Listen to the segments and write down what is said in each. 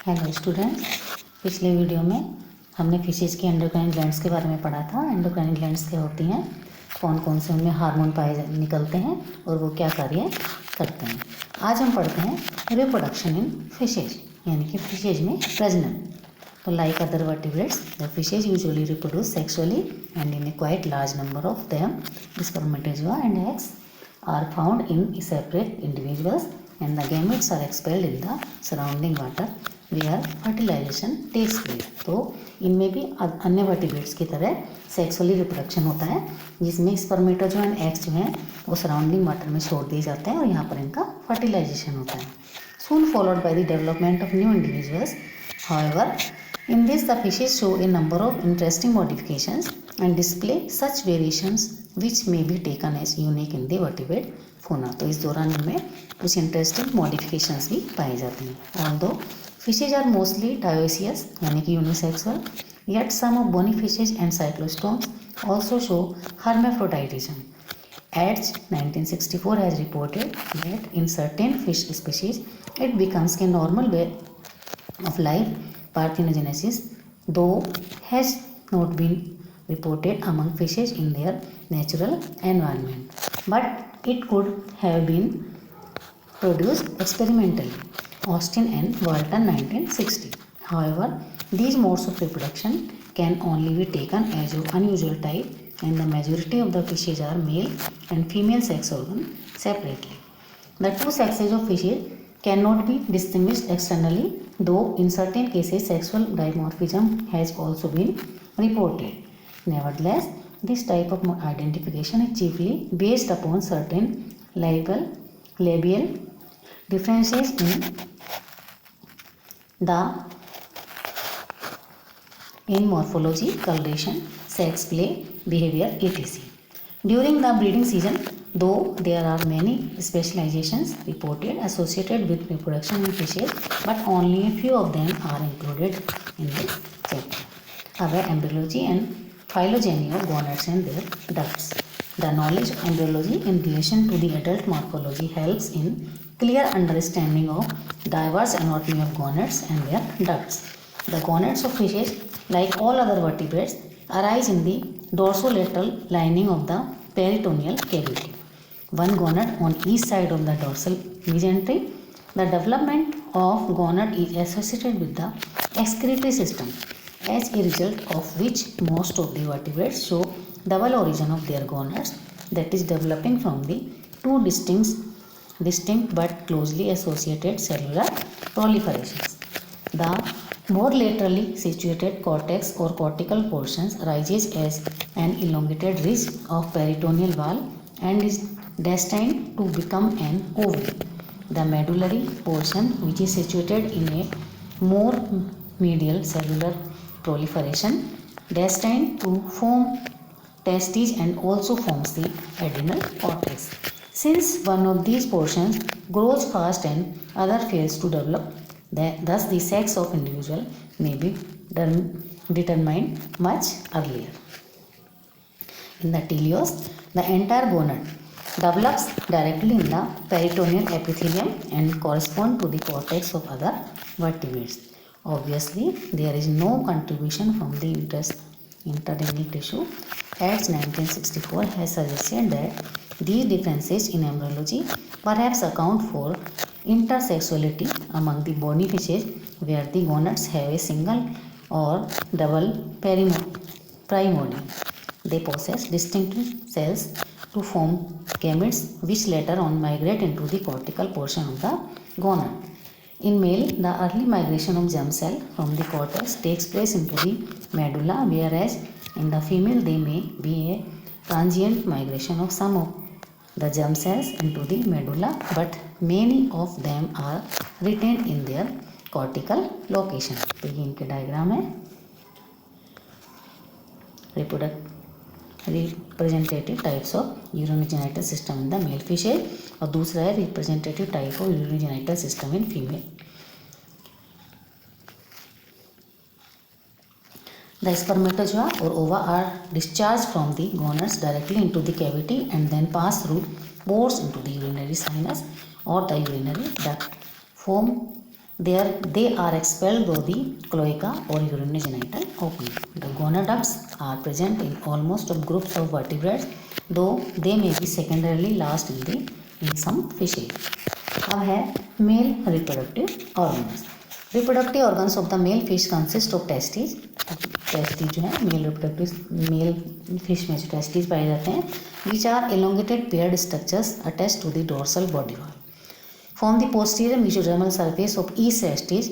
Hello students, पिछले video में हमने फिशेज़ की एंडोक्राइन ग्लैंड्स के बारे में पढ़ा था। एंडोक्राइन ग्लैंड्स क्या होती हैं, कौन कौन से उनमें हार्मोन निकलते हैं और वो क्या कार्य करते हैं। आज हम पढ़ते हैं रिप्रोडक्शन इन फिशेज, यानी कि फिशेज में प्रजनन। तो like other vertebrates, the fishes usually reproduce sexually and in A quite large number of them spermatozoa and eggs are found in separate individuals and the gametes are expelled in the surrounding water where fertilization takes place। तो इनमें भी अन्य vertebrates की तरह sexually reproduction होता है, जिसमें spermatozoa and eggs जो हैं वो सराउंडिंग वाटर में छोड़ दिए जाते हैं और यहाँ पर इनका फर्टिलाइजेशन होता है। soon followed by the development of new individuals। However, in this the fishes show a number of interesting modifications and display such variations which may be taken as unique in the vertebrate fauna। तो इस दौरान इनमें कुछ interesting modifications भी पाए जाते हैं। Although fishes are mostly dioecious यानी कि unisexual, yet some of bony fishes and cyclostomes also show hermaphroditism। Edge 1964 has reported that in certain fish species it becomes a normal way of life parthenogenesis, though has not been reported among fishes in their natural environment, but it could have been produced experimentally। Austin and Walton 1960। However, these modes of reproduction can only be taken as of unusual type and the majority of the fishes are male and female sex organ separately। The two sexes of fishes cannot be distinguished externally, though in certain cases sexual dimorphism has also been reported। Nevertheless, this type of identification is chiefly based upon certain labial differences in morphology, coloration, sex play, behavior, etc. During the breeding season, though there are many specializations reported associated with reproduction in fishes, but only a few of them are included in this chapter। अब है embryology and phylogeny of gonads and their ducts। The knowledge of embryology in relation to the adult morphology helps in clear understanding of diverse anatomy of gonads and their ducts। The gonads of fishes, like all other vertebrates, arise in the dorsolateral lining of the peritoneal cavity, one gonad on each side of the dorsal mesentery। The development of gonad is associated with the excretory system, as a result of which most of the vertebrates show double origin of their gonads, that is developing from the two distinct but closely associated cellular proliferations। The more laterally situated cortex or cortical portions rises as an elongated ridge of peritoneal wall and is destined to become an ovary। The medullary portion, which is situated in a more medial cellular proliferation, destined to form testes and also forms the adrenal cortex। Since one of these portions grows fast and other fails to develop, thus the sex of individual may be determined much earlier। In the teleos, the entire gonad develops directly in the peritoneal epithelium and correspond to the cortex of other vertebrates। Obviously, there is no contribution from the intestinal tissue। Edge 1964 has suggested that these differences in embryology perhaps account for intersexuality among the bony fishes, where the gonads have a single or double primordium। They possess distinct cells to form gametes, which later on migrate into the cortical portion of the gonad। In male, the early migration of germ cell from the cortex takes place into the medulla, whereas in the female there may be a transient migration of some of the germ cells into the medulla, but many of them are retained in their cortical location। तो ये इनके diagram है। Representative types of urinogenital system in the male fishes, और दूसरा है representative type of urinogenital system in female. The spermatozoa or ova are discharged from the gonads directly into the cavity and then pass through pores into the urinary sinus or the urinary duct, form They are expelled through the cloaca or urinogenital opening. The gonadocs are present in almost all groups of vertebrates, though they may be secondarily lost in some fishes. अब है male reproductive organs. Reproductive organs of the male fish consist of testis. Testis जो है mail fish में जो testis पाए जाते हैं, which are elongated paired structures attached to the dorsal body wall. From the posterior mesodermal surface of each testis,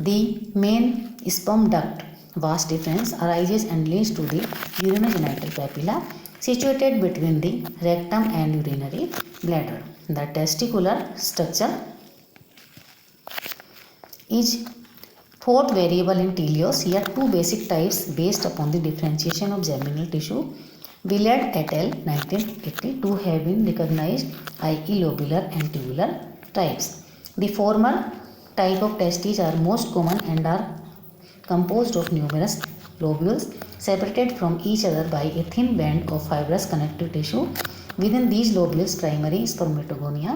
the main sperm duct vas deferens arises and leads to the urinogenital papilla situated between the rectum and urinary bladder. The testicular structure is thought variable in teleos, yet two basic types based upon the differentiation of germinal tissue. Willard et al. 1982 have been recognized, i.e. lobular and tubular types. The former type of testes are most common and are composed of numerous lobules separated from each other by a thin band of fibrous connective tissue. Within these lobules, primary spermatogonia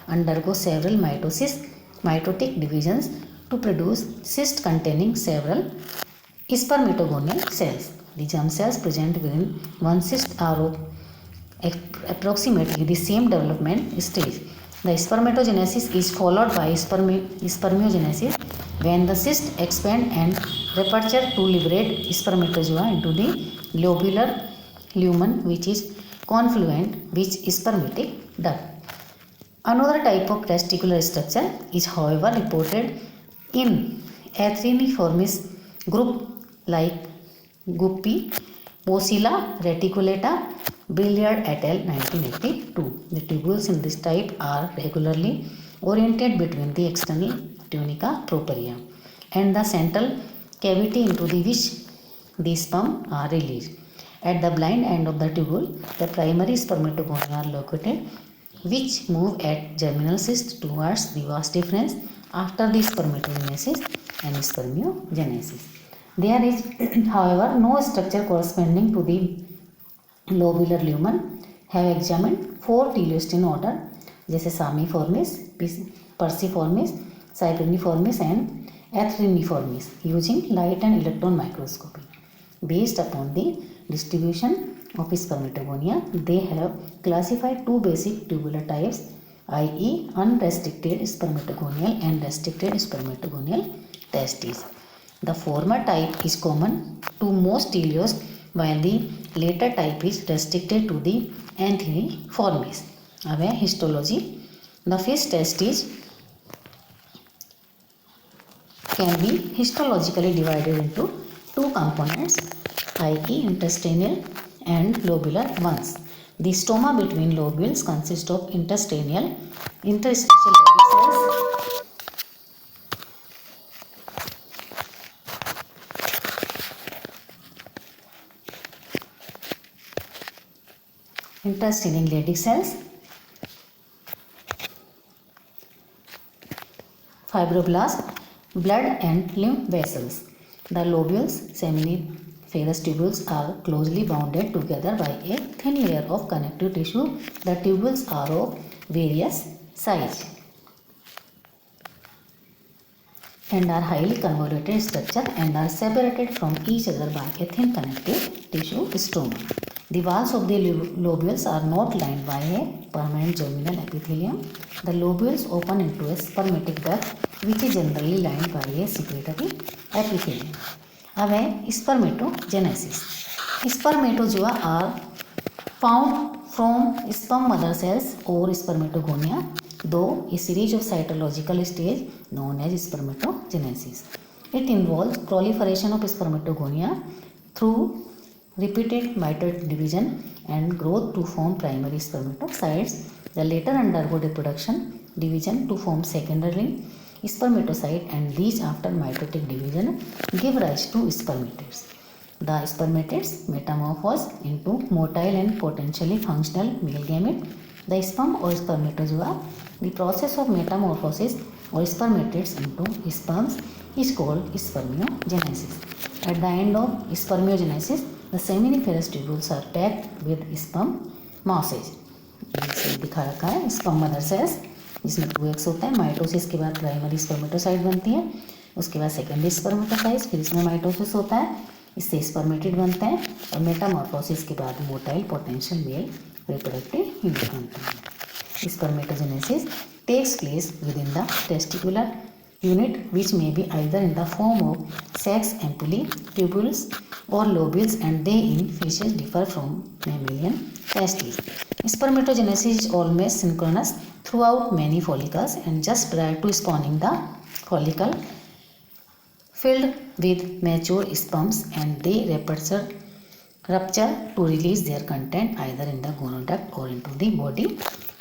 undergo several mitotic divisions to produce cysts containing several spermatogonial cells. The germ cells present within one cyst are of approximately the same development stage. The spermatogenesis is followed by spermiogenesis when the cyst expand and rupture to liberate spermatozoa into the lobular lumen, which is confluent with spermatic duct. Another type of testicular structure is, however, reported in Aetheriformes group like Guppy, Pocilla reticulata, Billiard et al. 1982. The tubules in this type are regularly oriented between the external tunica propria and the central cavity into which the sperm are released. At the blind end of the tubule, the primary spermatogonia are located, which move at germinal cyst towards the vas deferens after the spermatogenesis and spermiogenesis. There is, however, no structure corresponding to the lobular lumen. Have examined 4 teleostine order जैसे Samiformes, Perciformes, Cypriniformes and Aetheriformes using light and electron microscopy. Based upon the distribution of spermatogonia, they have classified 2 basic tubular types, i.e. unrestricted spermatogonial and restricted spermatogonial testes. The former type is common to most teleos, while the later type is restricted to the Antheriformes. अब है histology. The fish testes can be histologically divided into 2 components, i.e. intestinal and lobular ones. The stoma between lobules consists of interstitial cells intestinal Leydig cells, fibroblasts, blood and lymph vessels. The lobules, seminiferous tubules, are closely bounded together by a thin layer of connective tissue. The tubules are of various size and are highly convoluted structure and are separated from each other by a thin connective tissue stroma. The walls of the lobules are not lined by a permanent germinal epithelium. The lobules open into a spermatic duct, which is generally lined by a secretory epithelium. अब है spermatogenesis. Spermatozoa are found from sperm mother cells or spermatogonia, though a series of cytological stages known as spermatogenesis. It involves proliferation of spermatogonia through repeated mitotic division and growth to form primary spermatocytes. The later undergo reproduction, division to form secondary spermatocyte, and these after mitotic division give rise to spermatids. The spermatids metamorphose into motile and potentially functional male gamete. The sperm or spermatozoa. The process of metamorphosis or spermatids into sperms is called spermiogenesis. At the end of spermiogenesis, the seminiferous tubules are packed with sperm masses. दिखा रखा है sperm mother cells जिसमें 2 होता है। Mitosis के बाद primary spermatocyte बनती है, उसके बाद सेकेंडरी स्पर्मेटोसाइट, फिर इसमें माइटोसिस होता है, इससे स्पर्मेटिड बनते हैं, और मेटामॉर्फोसिस के बाद motile potential male reproductive unit बनते हैं। Spermatogenesis takes place within the testicular unit which may be either in the form of sex ampullae, tubules or lobules, and they in fishes differ from mammalian testes. Spermatogenesis is always synchronous throughout many follicles, and just prior to spawning the follicle filled with mature sperms, and they rupture to release their content either in the gonoduct or into the body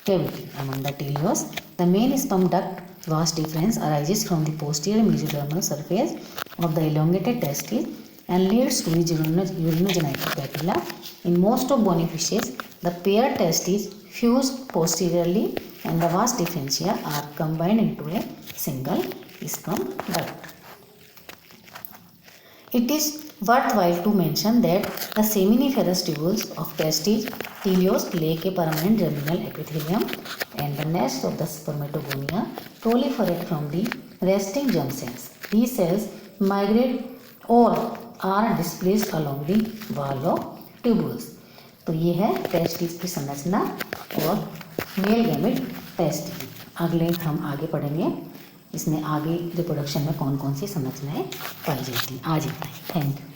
cavity. Among the teleos, the main sperm duct vast difference arises from the posterior mesodermal surface of the elongated testis and leads to the urinogenital papilla. In most of bony fishes, the paired testes fuse posteriorly and the vas differentia are combined into a single sperm duct. It is worthwhile to mention that the seminiferous tubules of testes teleos lack a permanent germinal epithelium, and the nests of the spermatogonia proliferate from the resting germ cells. These cells migrate or are displaced along the wall of tubules. तो ये है testis की संरचना और male gamete testis. अगले हम आगे पढ़ेंगे इसमें आगे रिप्रोडक्शन में कौन कौन सी संरचनाएं पाई जाती हैं। आज इतना ही, थैंक यू।